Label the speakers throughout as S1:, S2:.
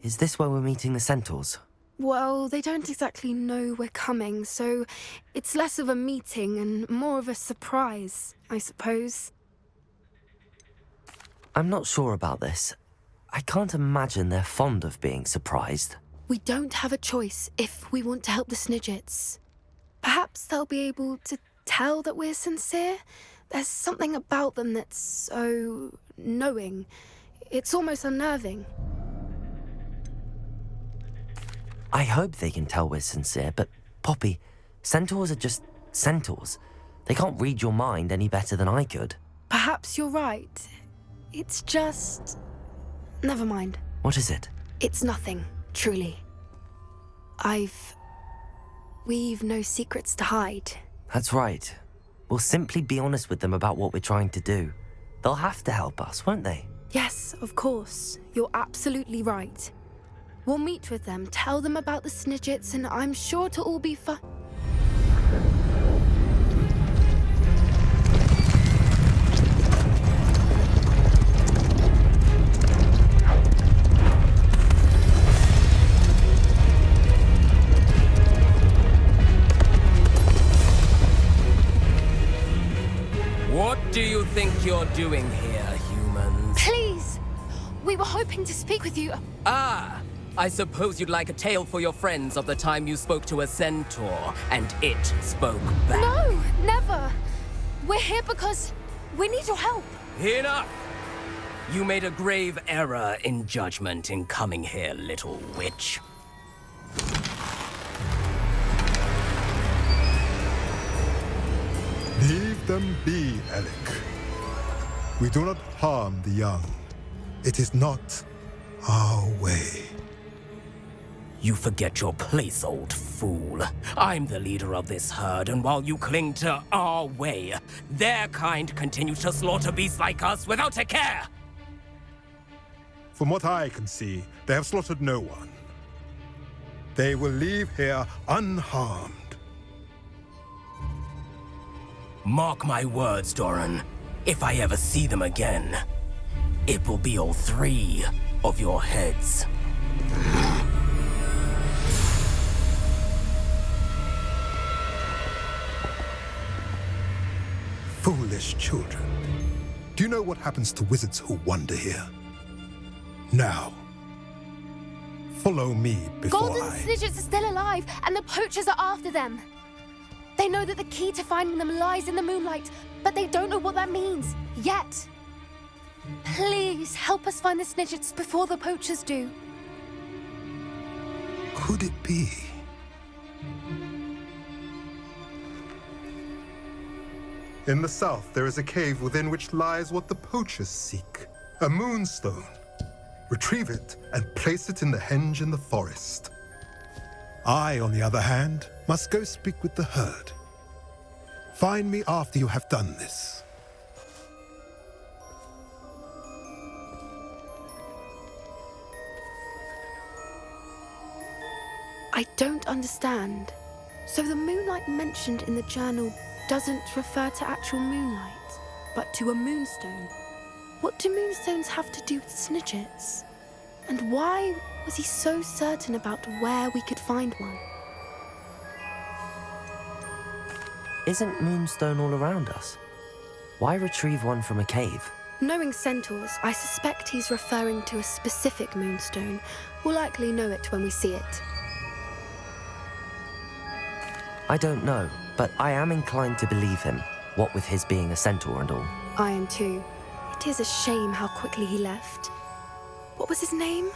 S1: Is this where we're meeting the Centaurs?
S2: Well, they don't exactly know we're coming, so it's less of a meeting and more of a surprise, I suppose.
S1: I'm not sure about this. I can't imagine they're fond of being surprised.
S2: We don't have a choice if we want to help the snidgets. Perhaps they'll be able to tell that we're sincere. There's something about them that's so knowing. It's almost unnerving.
S1: I hope they can tell we're sincere, but Poppy, Centaurs are just Centaurs. They can't read your mind any better than I could.
S2: Perhaps you're right. It's just... Never mind.
S1: What is it?
S2: It's nothing, truly. We've no secrets to hide.
S1: That's right. We'll simply be honest with them about what we're trying to do. They'll have to help us, won't they?
S2: Yes, of course. You're absolutely right. We'll meet with them, tell them about the snidgets, and I'm sure it'll all be fun.
S3: What do you think you're doing here, humans?
S2: Please! We were hoping to speak with you.
S3: Ah! I suppose you'd like a tale for your friends of the time you spoke to a centaur, and it spoke back.
S2: No, never! We're here because we need your help.
S3: Enough! You made a grave error in judgment in coming here, little witch.
S4: Leave them be, Alec. We do not harm the young. It is not our way.
S3: You forget your place, old fool. I'm the leader of this herd, and while you cling to our way, their kind continue to slaughter beasts like us without a care!
S4: From what I can see, they have slaughtered no one. They will leave here unharmed.
S3: Mark my words, Doran. If I ever see them again, it will be all 3 of your heads.
S4: Foolish children. Do you know what happens to wizards who wander here? Now, follow me before
S2: Golden snidgets are still alive, and the poachers are after them. They know that the key to finding them lies in the moonlight, but they don't know what that means, yet. Please, help us find the snidgets before the poachers do.
S4: Could it be? In the south, there is a cave within which lies what the poachers seek. A moonstone. Retrieve it and place it in the henge in the forest. I, on the other hand, must go speak with the herd. Find me after you have done this.
S2: I don't understand. So the moonlight mentioned in the journal doesn't refer to actual moonlight, but to a moonstone. What do moonstones have to do with snidgets? And why was he so certain about where we could find one?
S1: Isn't Moonstone all around us? Why retrieve one from a cave?
S2: Knowing centaurs, I suspect he's referring to a specific moonstone. We'll likely know it when we see it.
S1: I don't know, but I am inclined to believe him, what with his being a centaur and all.
S2: I am too. It is a shame how quickly he left. What was his name?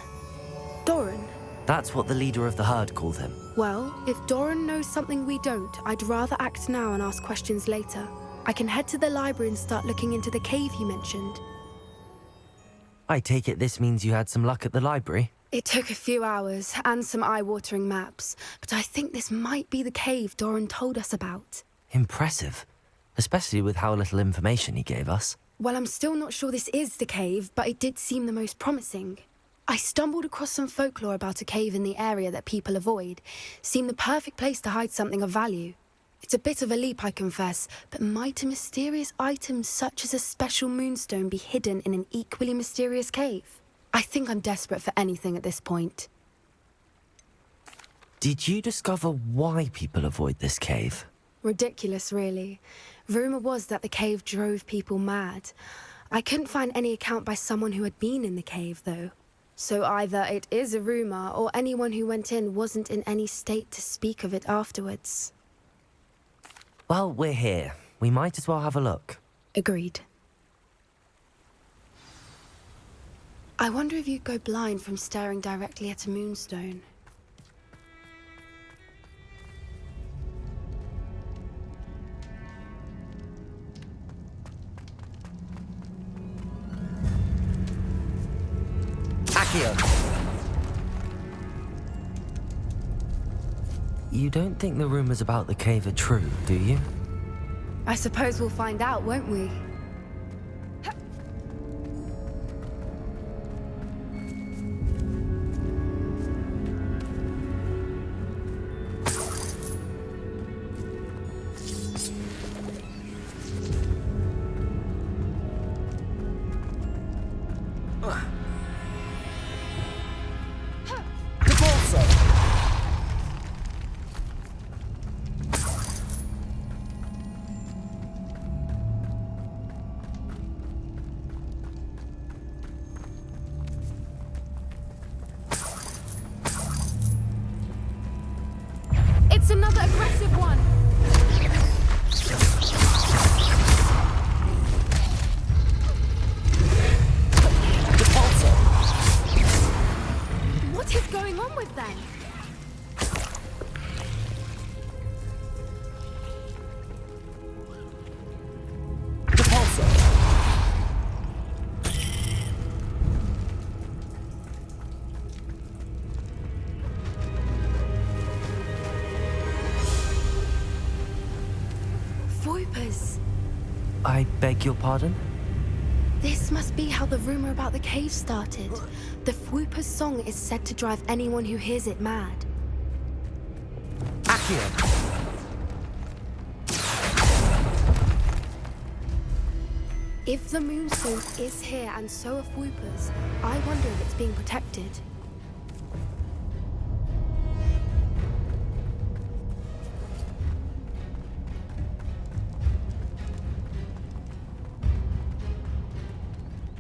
S2: Doran.
S1: That's what the leader of the herd called him.
S2: Well, if Doran knows something we don't, I'd rather act now and ask questions later. I can head to the library and start looking into the cave you mentioned.
S1: I take it this means you had some luck at the library?
S2: It took a few hours and some eye-watering maps, but I think this might be the cave Doran told us about.
S1: Impressive, especially with how little information he gave us.
S2: Well, I'm still not sure this is the cave, but it did seem the most promising. I stumbled across some folklore about a cave in the area that people avoid. Seemed the perfect place to hide something of value. It's a bit of a leap, I confess, but might a mysterious item such as a special moonstone be hidden in an equally mysterious cave? I think I'm desperate for anything at this point.
S1: Did you discover why people avoid this cave?
S2: Ridiculous, really. Rumour was that the cave drove people mad. I couldn't find any account by someone who had been in the cave, though. So either it is a rumour, or anyone who went in wasn't in any state to speak of it afterwards.
S1: Well, we're here. We might as well have a look.
S2: Agreed. I wonder if you'd go blind from staring directly at a moonstone.
S1: You don't think the rumors about the cave are true, do you?
S2: I suppose we'll find out, won't we? It's another aggressive one! What is going on with them? Voipers.
S1: I beg your pardon?
S2: This must be how the rumor about the cave started. The Fwooper's song is said to drive anyone who hears it mad.
S1: Accio!
S2: If the Moonstone is here and so are Fwoopers, I wonder if it's being protected.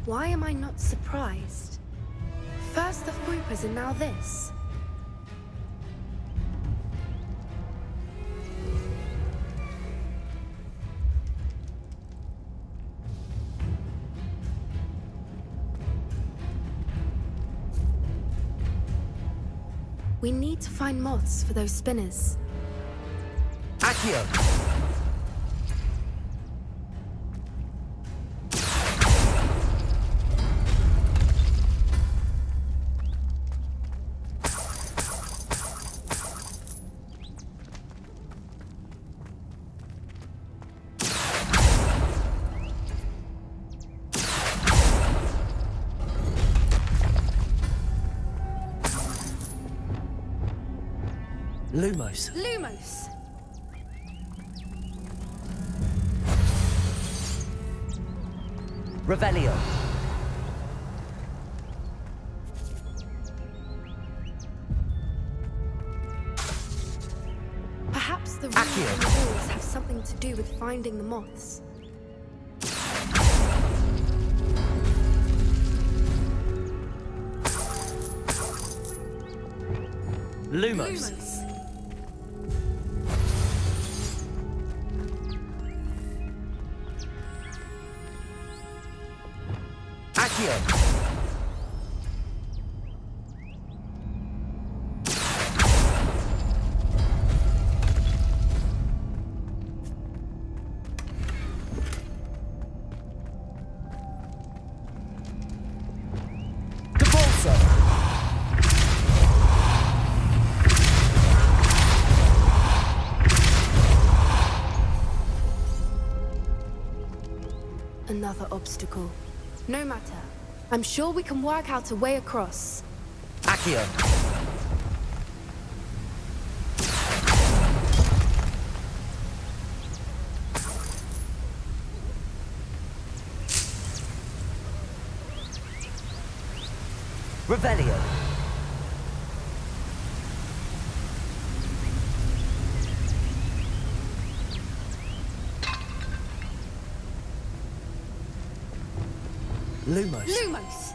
S2: Why am I not surprised? First the Fwoopers and now this. We need to find moths for those spinners.
S1: Accio! Lumos.
S2: Lumos!
S1: Revelio.
S2: Perhaps the runes on the walls have something to do with finding the moths.
S1: Lumos. Accio!
S2: Another obstacle. No matter. I'm sure we can work out a way across.
S1: Accio! Revelio. Lumos.
S2: Lumos!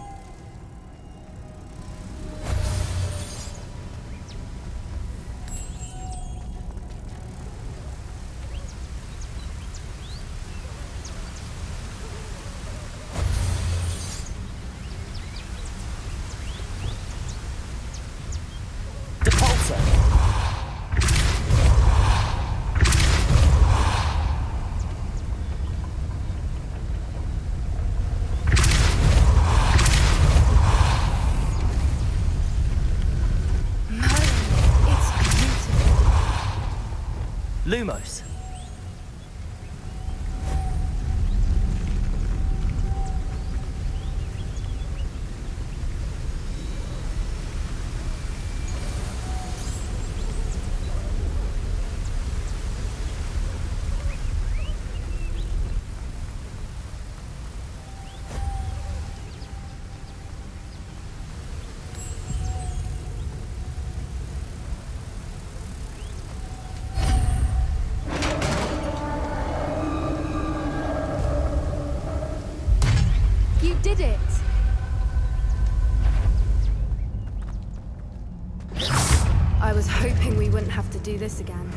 S1: Depulso.
S2: It's beautiful.
S1: Lumos.
S2: You did it! I was hoping we wouldn't have to do this again.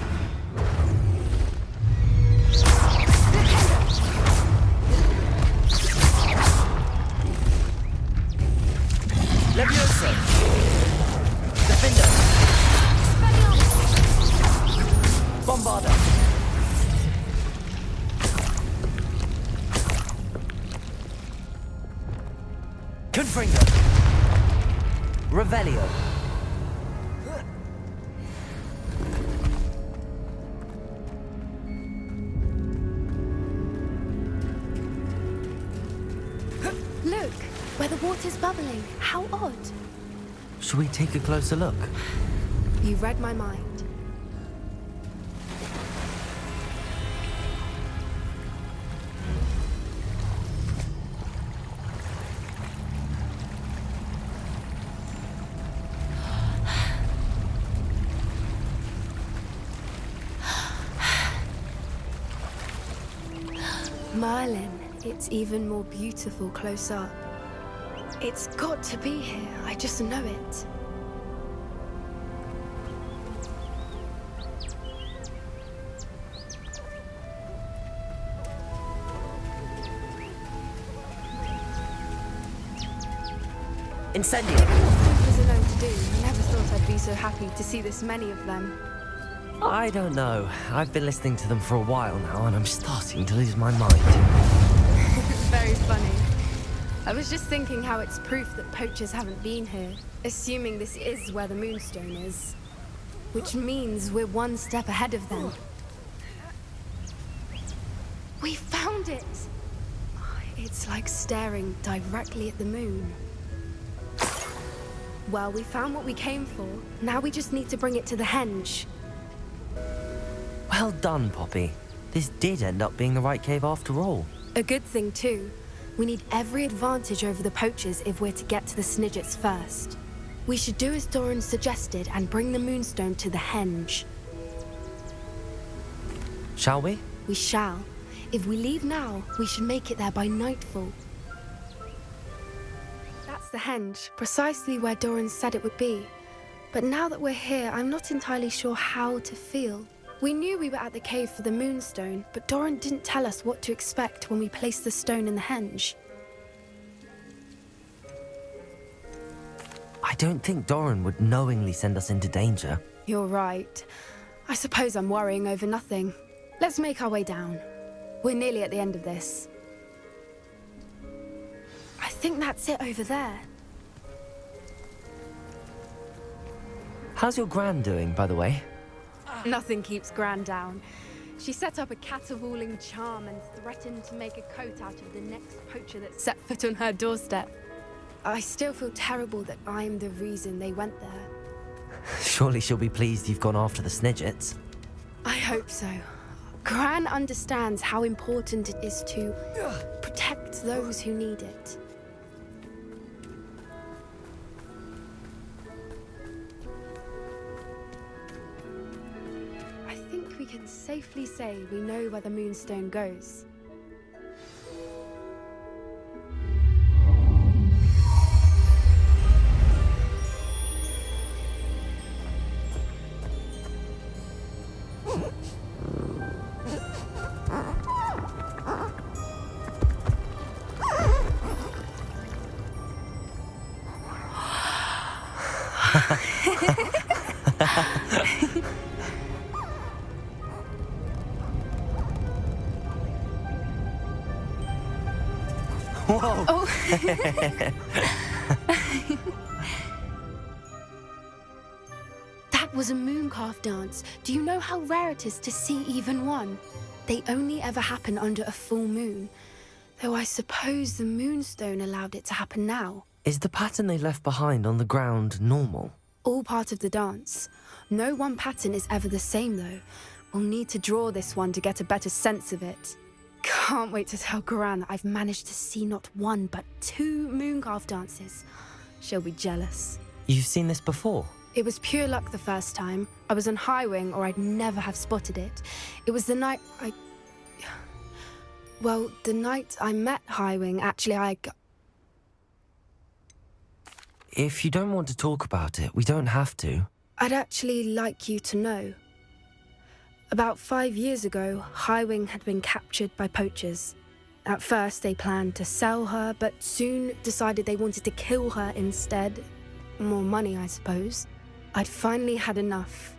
S1: Levioso. Defender. Bombarda. Confringo. Revelio.
S2: Look, where the water's bubbling. How odd.
S1: Should we take a closer look?
S2: You read my mind. Merlin, it's even more beautiful close up. It's got to be here, I just know it.
S1: Incendio.
S2: What are known to do? I never thought I'd be so happy to see this many of them.
S1: I don't know. I've been listening to them for a while now, and I'm starting to lose my mind.
S2: Very funny. I was just thinking how it's proof that poachers haven't been here, assuming this is where the Moonstone is. Which means we're one step ahead of them. We found it! It's like staring directly at the moon. Well, we found what we came for. Now we just need to bring it to the henge.
S1: Well done, Poppy. This did end up being the right cave after all.
S2: A good thing, too. We need every advantage over the poachers if we're to get to the snidgets first. We should do as Doran suggested and bring the Moonstone to the henge.
S1: Shall we?
S2: We shall. If we leave now, we should make it there by nightfall. That's the henge, precisely where Doran said it would be. But now that we're here, I'm not entirely sure how to feel. We knew we were at the cave for the Moonstone, but Doran didn't tell us what to expect when we placed the stone in the henge.
S1: I don't think Doran would knowingly send us into danger.
S2: You're right. I suppose I'm worrying over nothing. Let's make our way down. We're nearly at the end of this. I think that's it over there.
S1: How's your gran doing, by the way?
S2: Nothing keeps Gran down. She set up a caterwauling charm and threatened to make a coat out of the next poacher that set foot on her doorstep. I still feel terrible that I'm the reason they went there.
S1: Surely she'll be pleased you've gone after the snidgets.
S2: I hope so. Gran understands how important it is to protect those who need it. safely say we know where the Moonstone goes.
S1: Whoa!
S2: Oh. That was a mooncalf dance. Do you know how rare it is to see even one? They only ever happen under a full moon. Though I suppose the Moonstone allowed it to happen now.
S1: Is the pattern they left behind on the ground normal?
S2: All part of the dance. No one pattern is ever the same, though. We'll need to draw this one to get a better sense of it. Can't wait to tell Gran that I've managed to see not one, but 2 mooncalf dances. She'll be jealous.
S1: You've seen this before?
S2: It was pure luck the first time. I was on Highwing, or I'd never have spotted it. It was the night the night I met Highwing, actually,
S1: If you don't want to talk about it, we don't have to.
S2: I'd actually like you to know. About 5 years ago, Highwing had been captured by poachers. At first, they planned to sell her, but soon decided they wanted to kill her instead. More money, I suppose. I'd finally had enough.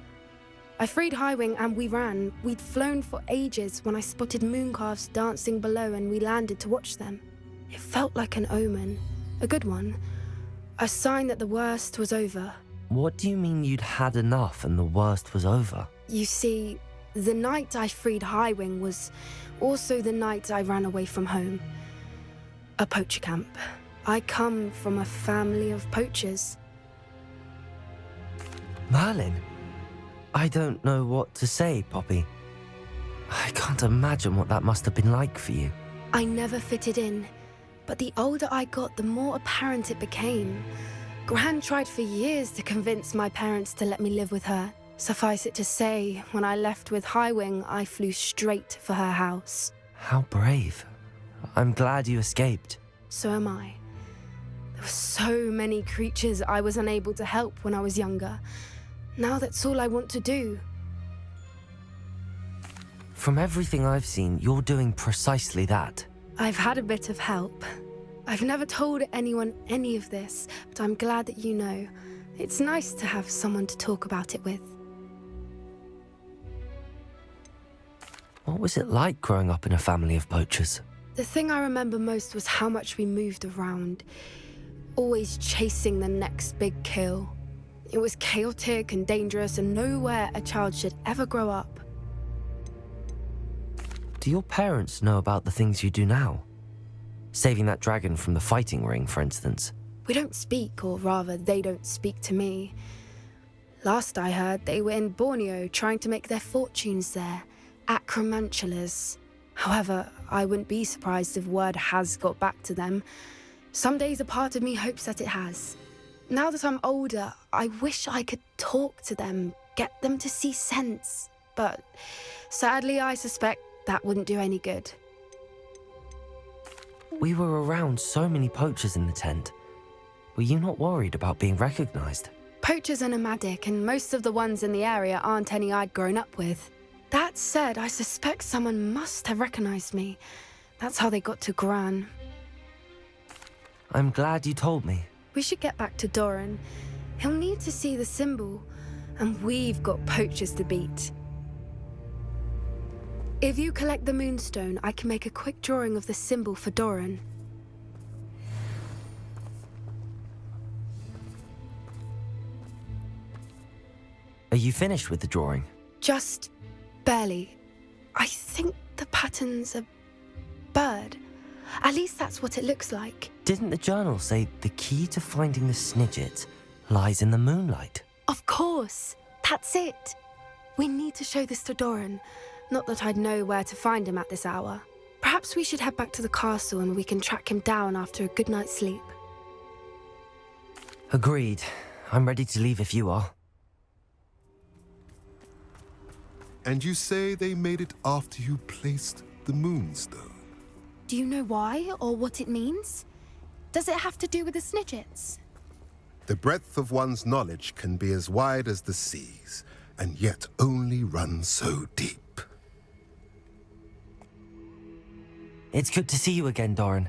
S2: I freed Highwing and we ran. We'd flown for ages when I spotted mooncalves dancing below and we landed to watch them. It felt like an omen. A good one. A sign that the worst was over.
S1: What do you mean you'd had enough and the worst was over?
S2: You see, the night I freed Highwing was also the night I ran away from home. A poacher camp. I come from a family of poachers.
S1: Merlin? I don't know what to say, Poppy. I can't imagine what that must have been like for you.
S2: I never fitted in, but the older I got, the more apparent it became. Gran tried for years to convince my parents to let me live with her. Suffice it to say, when I left with Highwing, I flew straight for her house.
S1: How brave. I'm glad you escaped.
S2: So am I. There were so many creatures I was unable to help when I was younger. Now that's all I want to do.
S1: From everything I've seen, you're doing precisely that.
S2: I've had a bit of help. I've never told anyone any of this, but I'm glad that you know. It's nice to have someone to talk about it with.
S1: What was it like growing up in a family of poachers?
S2: The thing I remember most was how much we moved around, always chasing the next big kill. It was chaotic and dangerous and nowhere a child should ever grow up.
S1: Do your parents know about the things you do now? Saving that dragon from the fighting ring, for instance.
S2: We don't speak, or rather, they don't speak to me. Last I heard, they were in Borneo trying to make their fortunes there. Acromantulas. However, I wouldn't be surprised if word has got back to them. Some days a part of me hopes that it has. Now that I'm older, I wish I could talk to them, get them to see sense. But sadly, I suspect that wouldn't do any good.
S1: We were around so many poachers in the tent. Were you not worried about being recognized?
S2: Poachers are nomadic, and most of the ones in the area aren't any I'd grown up with. That said, I suspect someone must have recognized me. That's how they got to Gran.
S1: I'm glad you told me.
S2: We should get back to Doran. He'll need to see the symbol, and we've got poachers to beat. If you collect the Moonstone, I can make a quick drawing of the symbol for Doran.
S1: Are you finished with the drawing?
S2: Just barely. I think the pattern's a bird. At least that's what it looks like.
S1: Didn't the journal say the key to finding the snidget lies in the moonlight?
S2: Of course. That's it. We need to show this to Doran. Not that I'd know where to find him at this hour. Perhaps we should head back to the castle and we can track him down after a good night's sleep.
S1: Agreed. I'm ready to leave if you are.
S4: And you say they made it after you placed the Moonstone?
S2: Do you know why or what it means? Does it have to do with the snidgets?
S4: The breadth of one's knowledge can be as wide as the seas, and yet only run so deep.
S1: It's good to see you again, Doran.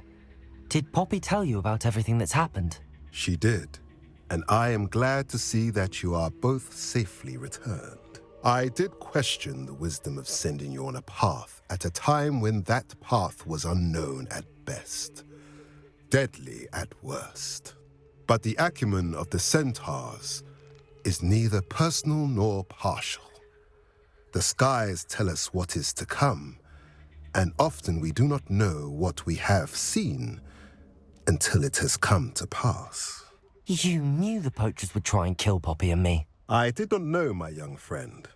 S1: Did Poppy tell you about everything that's happened?
S4: She did, and I am glad to see that you are both safely returned. I did question the wisdom of sending you on a path at a time when that path was unknown at best, deadly at worst. But the acumen of the Centaurs is neither personal nor partial. The skies tell us what is to come, and often we do not know what we have seen until it has come to pass.
S1: You knew the poachers would try and kill Poppy and me.
S4: I did not know, my young friend,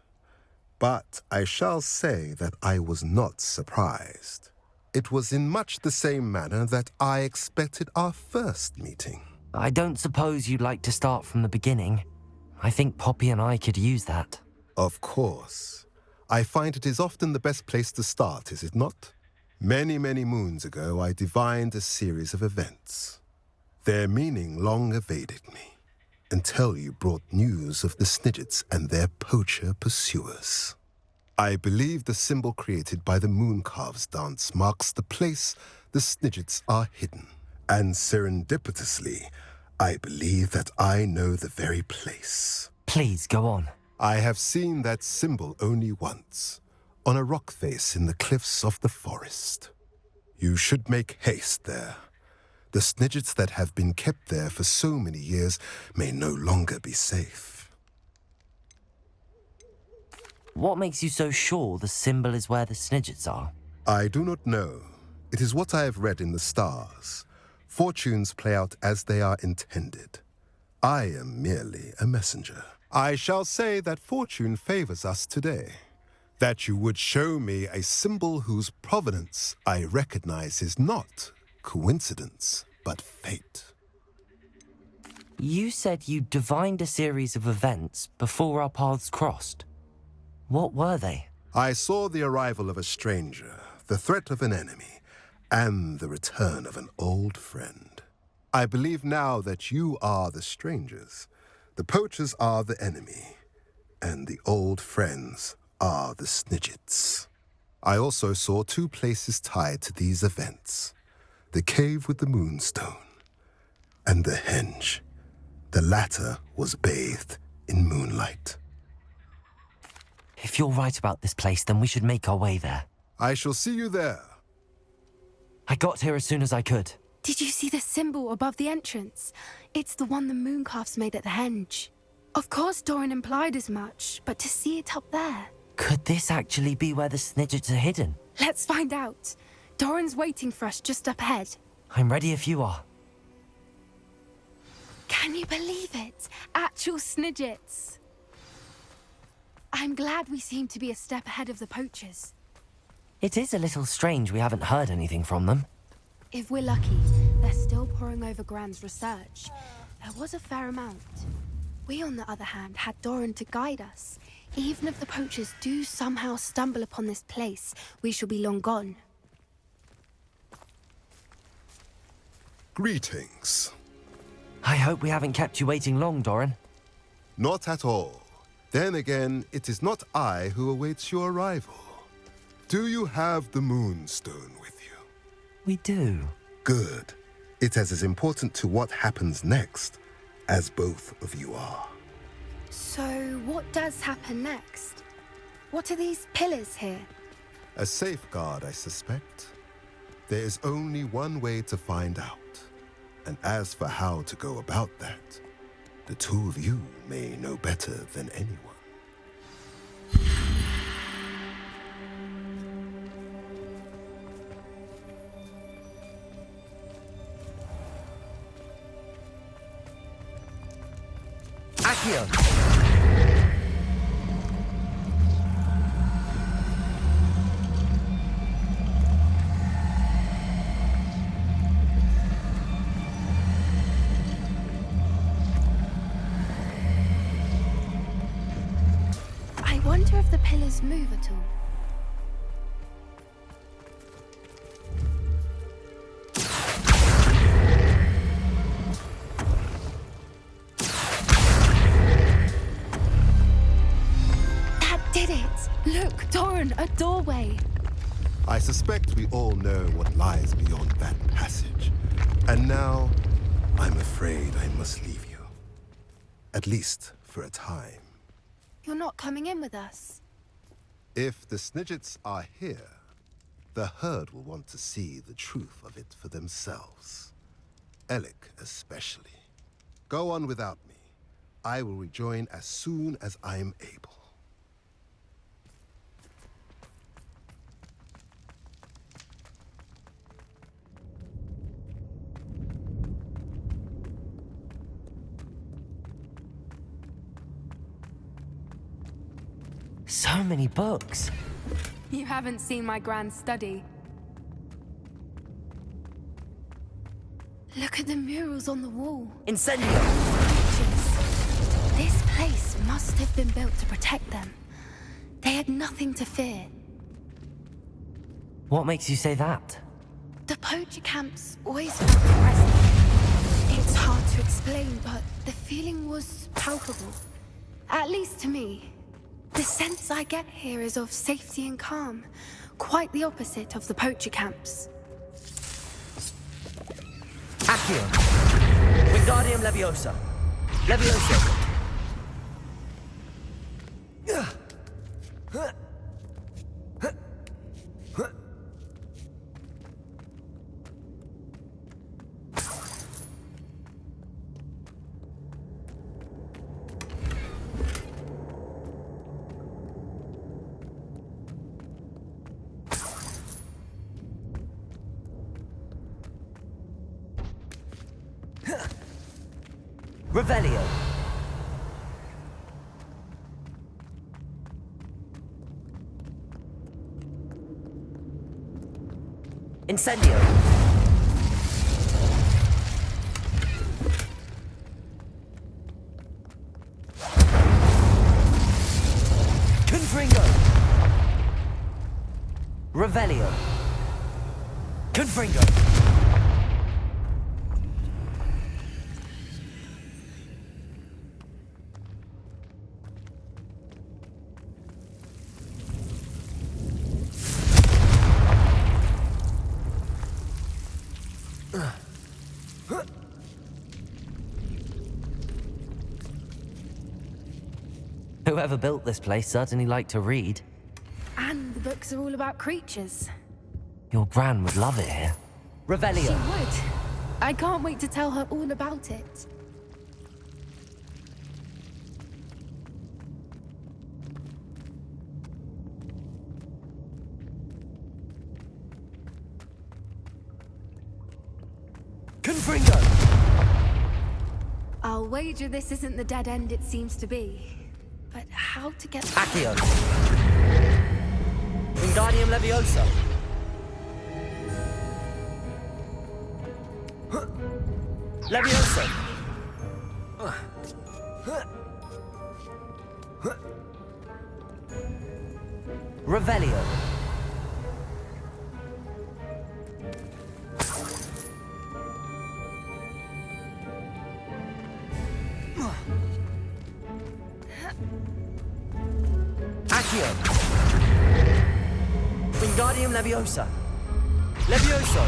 S4: but I shall say that I was not surprised. It was in much the same manner that I expected our first meeting.
S1: I don't suppose you'd like to start from the beginning. I think Poppy and I could use that.
S4: Of course. I find it is often the best place to start, is it not? Many, many moons ago, I divined a series of events. Their meaning long evaded me, until you brought news of the snidgets and their poacher pursuers. I believe the symbol created by the Mooncalves dance marks the place the snidgets are hidden. And serendipitously, I believe that I know the very place.
S1: Please, go on.
S4: I have seen that symbol only once, on a rock face in the cliffs of the forest. You should make haste there. The snidgets that have been kept there for so many years may no longer be safe.
S1: What makes you so sure the symbol is where the snidgets are?
S4: I do not know. It is what I have read in the stars. Fortunes play out as they are intended. I am merely a messenger. I shall say that fortune favors us today. That you would show me a symbol whose provenance I recognize is not coincidence, but fate.
S1: You said you divined a series of events before our paths crossed. What were they?
S4: I saw the arrival of a stranger, the threat of an enemy, and the return of an old friend. I believe now that you are the strangers, the poachers are the enemy, and the old friends are the snidgets. I also saw two places tied to these events: the cave with the Moonstone and the henge. The latter was bathed in moonlight.
S1: If you're right about this place, then we should make our way there.
S4: I shall see you there.
S1: I got here as soon as I could.
S2: Did you see the symbol above the entrance? It's the one the Mooncalves made at the henge. Of course Doran implied as much, but to see it up there...
S1: Could this actually be where the snidgets are hidden?
S2: Let's find out. Doran's waiting for us just up ahead.
S1: I'm ready if you are.
S2: Can you believe it? Actual snidgets. I'm glad we seem to be a step ahead of the poachers.
S1: It is a little strange we haven't heard anything from them.
S2: If we're lucky, they're still poring over Gran's research. There was a fair amount. We, on the other hand, had Doran to guide us. Even if the poachers do somehow stumble upon this place, we shall be long gone.
S4: Greetings.
S1: I hope we haven't kept you waiting long, Doran.
S4: Not at all. Then again, it is not I who awaits your arrival. Do you have the Moonstone with you?
S1: We do.
S4: Good. It is as important to what happens next as both of you are.
S2: So, what does happen next? What are these pillars here?
S4: A safeguard, I suspect. There is only one way to find out. And as for how to go about that, the two of you may know better than anyone.
S1: Accio!
S2: pillars move at all? That did it! Look, Doran, a doorway!
S4: I suspect we all know what lies beyond that passage. And now, I'm afraid I must leave you. At least for a time.
S2: You're not coming in with us.
S4: If the snidgets are here, the herd will want to see the truth of it for themselves. Alec especially. Go on without me. I will rejoin as soon as I'm able.
S1: So many books.
S2: You haven't seen my grand study. Look at the murals on the wall.
S1: Incendio!
S2: Creatures. This place must have been built to protect them. They had nothing to fear.
S1: What makes you say that?
S2: The poacher camps always felt present. It's hard to explain, but the feeling was palpable. At least to me. The sense I get here is of safety and calm. Quite the opposite of the poacher camps.
S1: Accio! Wingardium Leviosa! Leviosa! Revelio. Incendio. Confringo. Revelio. Confringo. Whoever built this place certainly liked to read.
S2: And the books are all about creatures.
S1: Your gran would love it here.
S2: She
S1: Revelio.
S2: would. I can't wait to tell her all about it.
S1: Confringo.
S2: I'll wager this isn't the dead end it seems to be. But how to get...
S1: Accio. Wingardium Leviosa. Leviosa. Revelio. Accio. Wingardium Leviosa. Levioso.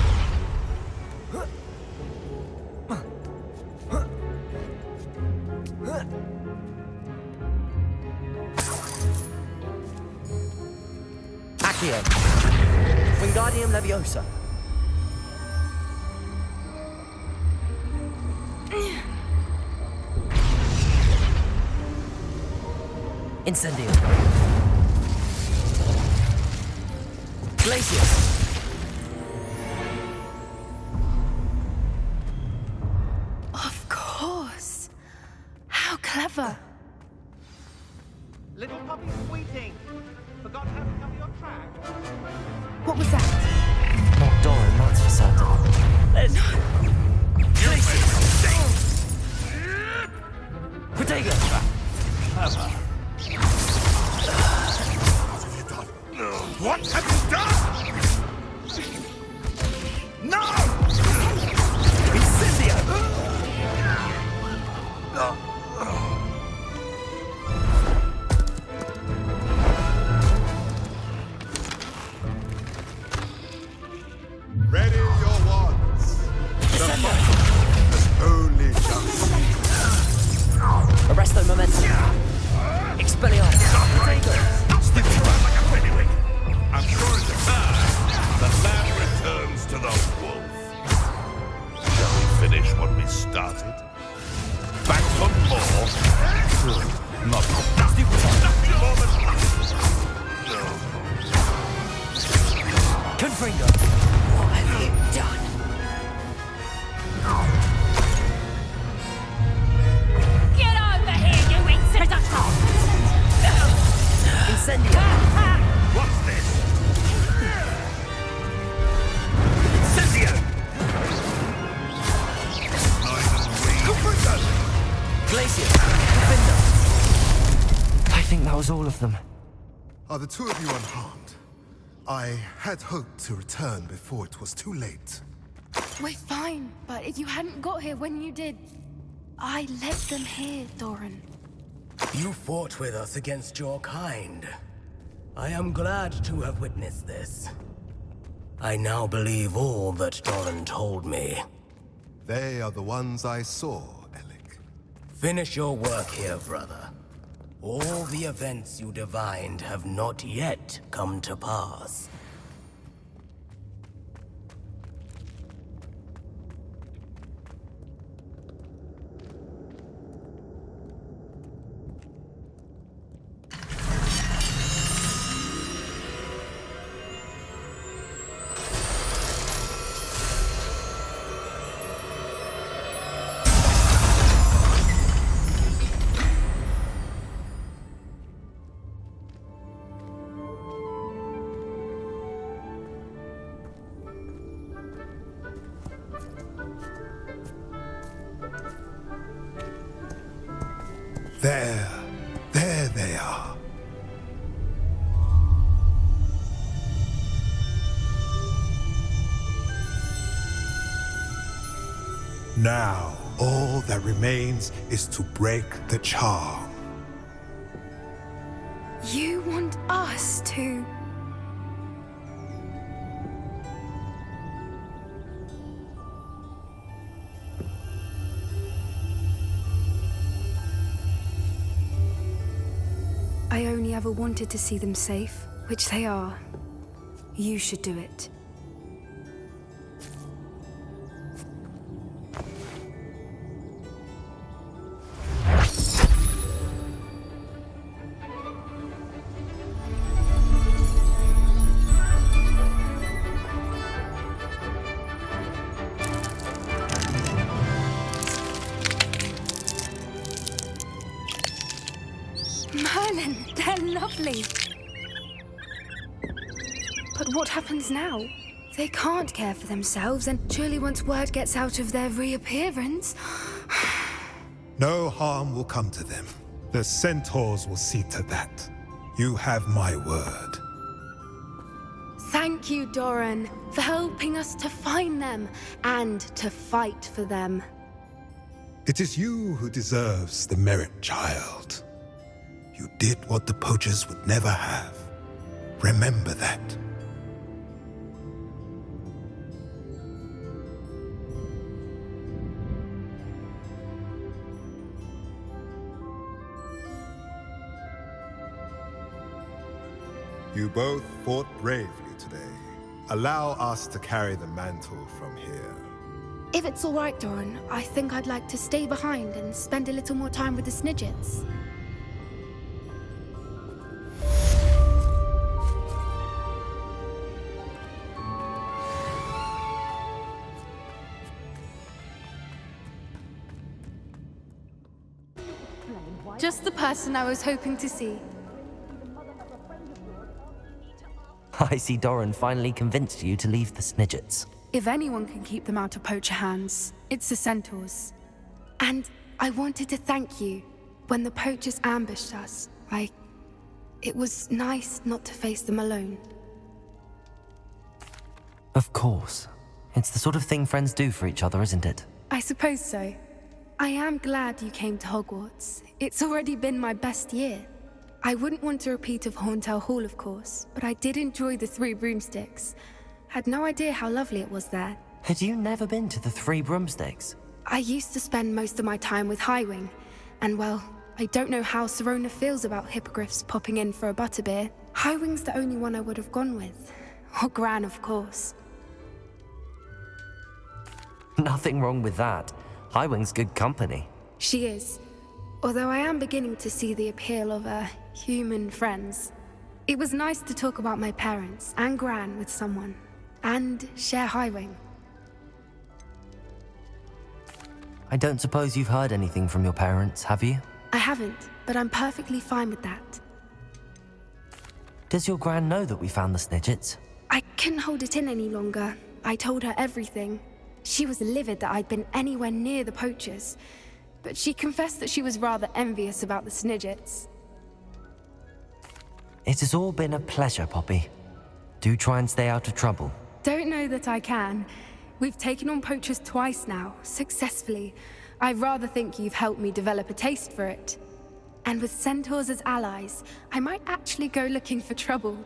S1: Accio. Wingardium Leviosa. Incendio. Glacius.
S2: Of course. How clever.
S5: Little puppy squeaking. Forgot how to cover your track.
S2: What was that?
S1: Not Doran, that's for certain. There's... Glacius. Protego.
S4: Ready your wands. The fight has only just.
S1: Arresto momentum. Expelliarmus.
S6: Stick around like a pennywig. I'm sure in the time, the lamb returns to the wolf. Shall we finish what we started? Back for more? Not nothing more than
S1: Confringo.
S2: What have you done?
S7: Get over here, you introduction!
S1: Incendio.
S6: What's this? Incendio!
S1: Glacier. Confringo. I think that was all of them.
S4: Are the two of you unharmed? I had hoped to return before it was too late.
S2: We're fine, but if you hadn't got here when you did, I let them here, Doran.
S3: You fought with us against your kind. I am glad to have witnessed this. I now believe all that Doran told me.
S4: They are the ones I saw, Alec.
S3: Finish your work here, brother. All the events you divined have not yet come to pass.
S4: There they are. Now, all that remains is to break the charm.
S2: You want us to... I only ever wanted to see them safe, which they are. You should do it. Merlin, they're lovely. But what happens now? They can't care for themselves, and surely once word gets out of their reappearance...
S4: No harm will come to them. The Centaurs will see to that. You have my word.
S2: Thank you, Doran, for helping us to find them and to fight for them.
S4: It is you who deserves the merit, child. You did what the poachers would never have. Remember that. You both fought bravely today. Allow us to carry the mantle from here.
S2: If it's all right, Doran, I think I'd like to stay behind and spend a little more time with the snidgets. Just the person I was hoping to see.
S1: I see Doran finally convinced you to leave the snidgets.
S2: If anyone can keep them out of poacher hands, it's the Centaurs. And I wanted to thank you. When the poachers ambushed us, it was nice not to face them alone.
S1: Of course. It's the sort of thing friends do for each other, isn't it?
S2: I suppose so. I am glad you came to Hogwarts. It's already been my best year. I wouldn't want a repeat of Hauntel Hall, of course, but I did enjoy the 3 broomsticks. Had no idea how lovely it was there.
S1: Had you never been to the Three Broomsticks?
S2: I used to spend most of my time with Highwing, and well, I don't know how Serona feels about hippogriffs popping in for a butterbeer. Highwing's the only one I would have gone with. Or Gran, of course.
S1: Nothing wrong with that. Highwing's good company.
S2: She is. Although I am beginning to see the appeal of human friends. It was nice to talk about my parents and Gran with someone. And share Highwing.
S1: I don't suppose you've heard anything from your parents, have you?
S2: I haven't, but I'm perfectly fine with that.
S1: Does your Gran know that we found the snidgets?
S2: I couldn't hold it in any longer. I told her everything. She was livid that I'd been anywhere near the poachers, but she confessed that she was rather envious about the snidgets.
S1: It has all been a pleasure, Poppy. Do try and stay out of trouble.
S2: Don't know that I can. We've taken on poachers twice now, successfully. I rather think you've helped me develop a taste for it. And with centaurs as allies, I might actually go looking for trouble.